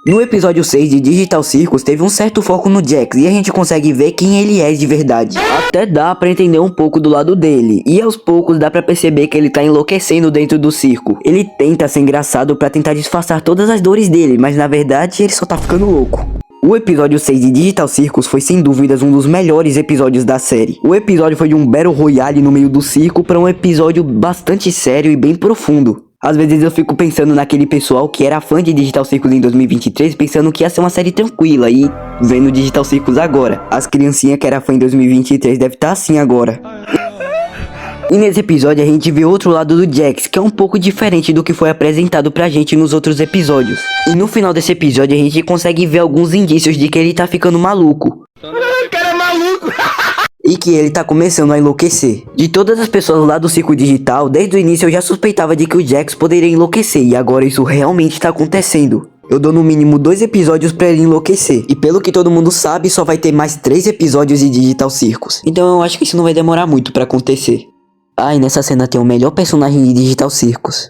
No episódio 6 de Digital Circus teve um certo foco no Jax e a gente consegue ver quem ele é de verdade. Até dá pra entender um pouco do lado dele, e aos poucos dá pra perceber que ele tá enlouquecendo dentro do circo. Ele tenta ser engraçado pra tentar disfarçar todas as dores dele, mas na verdade ele só tá ficando louco. O episódio 6 de Digital Circus foi sem dúvidas um dos melhores episódios da série. O episódio foi de um Battle Royale no meio do circo pra um episódio bastante sério e bem profundo. Às vezes eu fico pensando naquele pessoal que era fã de Digital Circus em 2023, pensando que ia ser uma série tranquila, e vendo Digital Circus agora. As criancinhas que era fã em 2023 devem estar assim agora. E nesse episódio a gente vê outro lado do Jax, que é um pouco diferente do que foi apresentado pra gente nos outros episódios. E no final desse episódio a gente consegue ver alguns indícios de que ele tá ficando maluco. O cara é maluco! E que ele tá começando a enlouquecer. De todas as pessoas lá do circo digital, desde o início eu já suspeitava de que o Jax poderia enlouquecer, e agora isso realmente tá acontecendo. Eu dou no mínimo 2 episódios pra ele enlouquecer, e pelo que todo mundo sabe, só vai ter mais 3 episódios de Digital Circus. Então eu acho que isso não vai demorar muito pra acontecer. Ah, e nessa cena tem o melhor personagem de Digital Circus.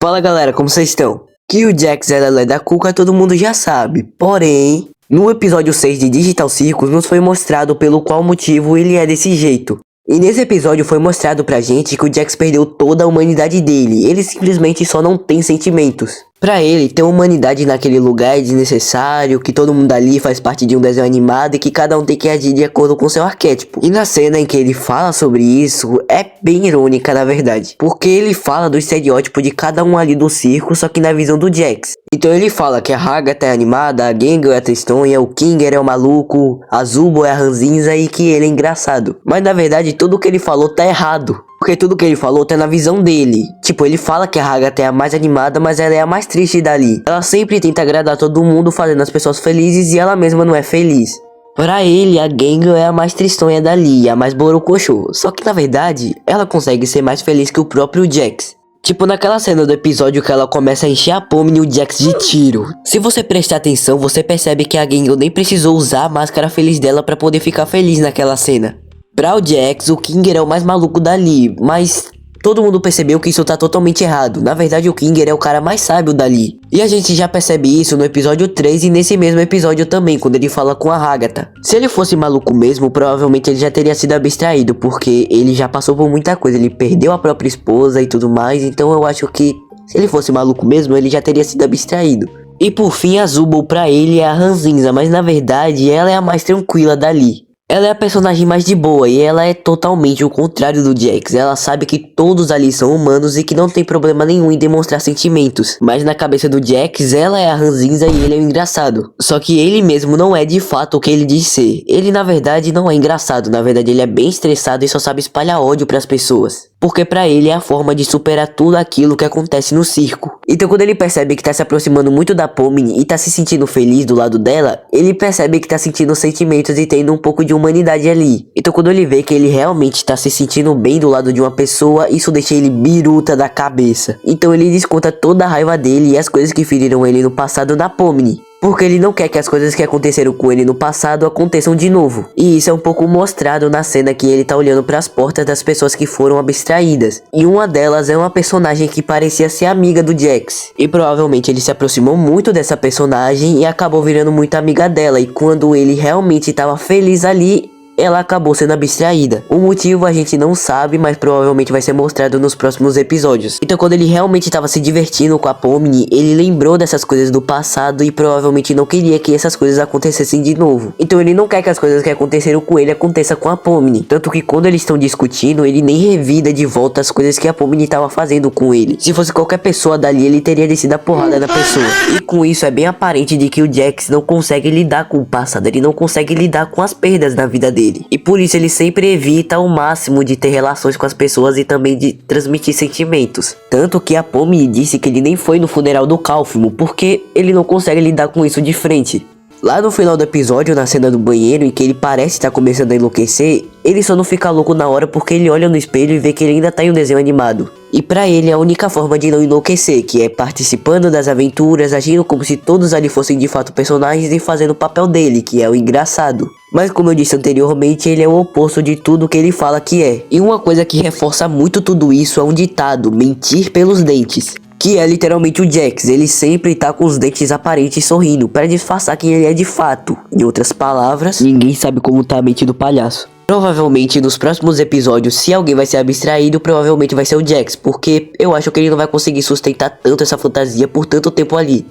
Fala galera, como vocês estão? Que o Jax é Lelé da Cuca todo mundo já sabe, porém... No episódio 6 de Digital Circus nos foi mostrado pelo qual motivo ele é desse jeito. E nesse episódio foi mostrado pra gente que o Jax perdeu toda a humanidade dele, ele simplesmente só não tem sentimentos. Pra ele, ter humanidade naquele lugar é desnecessário, que todo mundo ali faz parte de um desenho animado e que cada um tem que agir de acordo com seu arquétipo. E na cena em que ele fala sobre isso, é bem irônica na verdade. Porque ele fala do estereótipo de cada um ali do circo, só que na visão do Jax. Então ele fala que a Agatha é animada, a Gangle é a tristonha, o Kinger é o maluco, a Zubo é a ranzinza e que ele é engraçado. Mas na verdade tudo que ele falou tá errado. Porque tudo que ele falou tá na visão dele. Tipo, ele fala que a Agatha é a mais animada, mas ela é a mais triste dali. Ela sempre tenta agradar todo mundo, fazendo as pessoas felizes, e ela mesma não é feliz. Pra ele, a Gangle é a mais tristonha dali, a mais borocochô. Só que na verdade, ela consegue ser mais feliz que o próprio Jax. Tipo naquela cena do episódio que ela começa a encher a Pomni e o Jax de tiro. Se você prestar atenção, você percebe que a Gangle nem precisou usar a máscara feliz dela pra poder ficar feliz naquela cena. Pra o Jax, o Kinger é o mais maluco dali, mas todo mundo percebeu que isso tá totalmente errado. Na verdade, o Kinger é o cara mais sábio dali. E a gente já percebe isso no episódio 3 e nesse mesmo episódio também, quando ele fala com a Agatha. Se ele fosse maluco mesmo, provavelmente ele já teria sido abstraído, porque ele já passou por muita coisa. Ele perdeu a própria esposa e tudo mais, então eu acho que se ele fosse maluco mesmo, ele já teria sido abstraído. E por fim, a Zubo pra ele é a ranzinza, mas na verdade ela é a mais tranquila dali. Ela é a personagem mais de boa e ela é totalmente o contrário do Jax. Ela sabe que todos ali são humanos e que não tem problema nenhum em demonstrar sentimentos. Mas na cabeça do Jax, ela é a ranzinza e ele é o engraçado. Só que ele mesmo não é de fato o que ele diz ser. Ele na verdade não é engraçado, na verdade ele é bem estressado e só sabe espalhar ódio pras pessoas. Porque pra ele é a forma de superar tudo aquilo que acontece no circo. Então quando ele percebe que tá se aproximando muito da Pomni e tá se sentindo feliz do lado dela, ele percebe que tá sentindo sentimentos e tendo um pouco de humanidade ali. Então quando ele vê que ele realmente tá se sentindo bem do lado de uma pessoa, isso deixa ele biruta da cabeça. Então ele desconta toda a raiva dele e as coisas que feriram ele no passado na Pomni. Porque ele não quer que as coisas que aconteceram com ele no passado aconteçam de novo. E isso é um pouco mostrado na cena que ele tá olhando para as portas das pessoas que foram abstraídas. E uma delas é uma personagem que parecia ser amiga do Jax. E provavelmente ele se aproximou muito dessa personagem e acabou virando muito amiga dela. E quando ele realmente estava feliz ali, ela acabou sendo abstraída. O motivo a gente não sabe, mas provavelmente vai ser mostrado nos próximos episódios. Então quando ele realmente estava se divertindo com a Pomni, ele lembrou dessas coisas do passado e provavelmente não queria que essas coisas acontecessem de novo. Então ele não quer que as coisas que aconteceram com ele aconteçam com a Pomni. Tanto que quando eles estão discutindo, ele nem revida de volta as coisas que a Pomni estava fazendo com ele. Se fosse qualquer pessoa dali, ele teria descido a porrada na pessoa. E com isso é bem aparente de que o Jax não consegue lidar com o passado, ele não consegue lidar com as perdas na vida dele. E por isso ele sempre evita ao máximo de ter relações com as pessoas e também de transmitir sentimentos. Tanto que a Pomni disse que ele nem foi no funeral do Cálfimo, porque ele não consegue lidar com isso de frente. Lá no final do episódio, na cena do banheiro, em que ele parece estar começando a enlouquecer, ele só não fica louco na hora porque ele olha no espelho e vê que ele ainda tá em um desenho animado. E pra ele a única forma de não enlouquecer, que é participando das aventuras, agindo como se todos ali fossem de fato personagens e fazendo o papel dele, que é o engraçado. Mas como eu disse anteriormente, ele é o oposto de tudo que ele fala que é. E uma coisa que reforça muito tudo isso é um ditado, mentir pelos dentes. que é literalmente o Jax. Ele sempre tá com os dentes aparentes sorrindo, para disfarçar quem ele é de fato. Em outras palavras, ninguém sabe como tá a mente do palhaço. Provavelmente nos próximos episódios, se alguém vai ser abstraído, provavelmente vai ser o Jax, porque eu acho que ele não vai conseguir sustentar tanto essa fantasia por tanto tempo ali.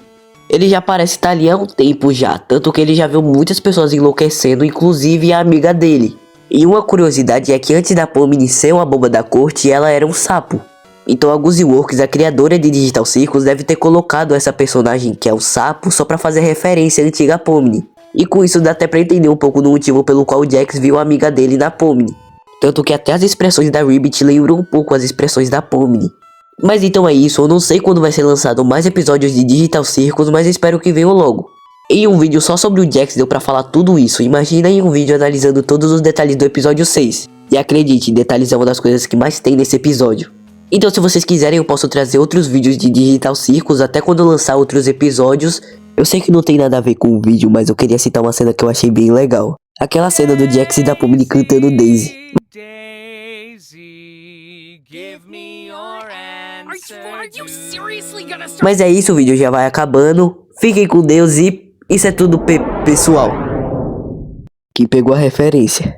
Ele já parece estar ali há um tempo já, tanto que ele já viu muitas pessoas enlouquecendo, inclusive a amiga dele. E uma curiosidade é que antes da Pomni ser uma boba da corte, ela era um sapo. Então a Guziworks, a criadora de Digital Circus, deve ter colocado essa personagem que é o sapo só pra fazer referência à antiga Pomni. E com isso dá até pra entender um pouco do motivo pelo qual o Jax viu a amiga dele na Pomni. Tanto que até as expressões da Ribbit lembram um pouco as expressões da Pomni. Mas então é isso, eu não sei quando vai ser lançado mais episódios de Digital Circus, mas espero que venham logo. Em um vídeo só sobre o Jax deu pra falar tudo isso, imagina em um vídeo analisando todos os detalhes do episódio 6. E acredite, detalhes é uma das coisas que mais tem nesse episódio. Então se vocês quiserem eu posso trazer outros vídeos de Digital Circus até quando lançar outros episódios. Eu sei que não tem nada a ver com o vídeo, mas eu queria citar uma cena que eu achei bem legal. Aquela cena do Jax e da Pomni cantando Daisy. Mas é isso, o vídeo já vai acabando. Fiquem com Deus e isso é tudo pessoal. Quem pegou a referência?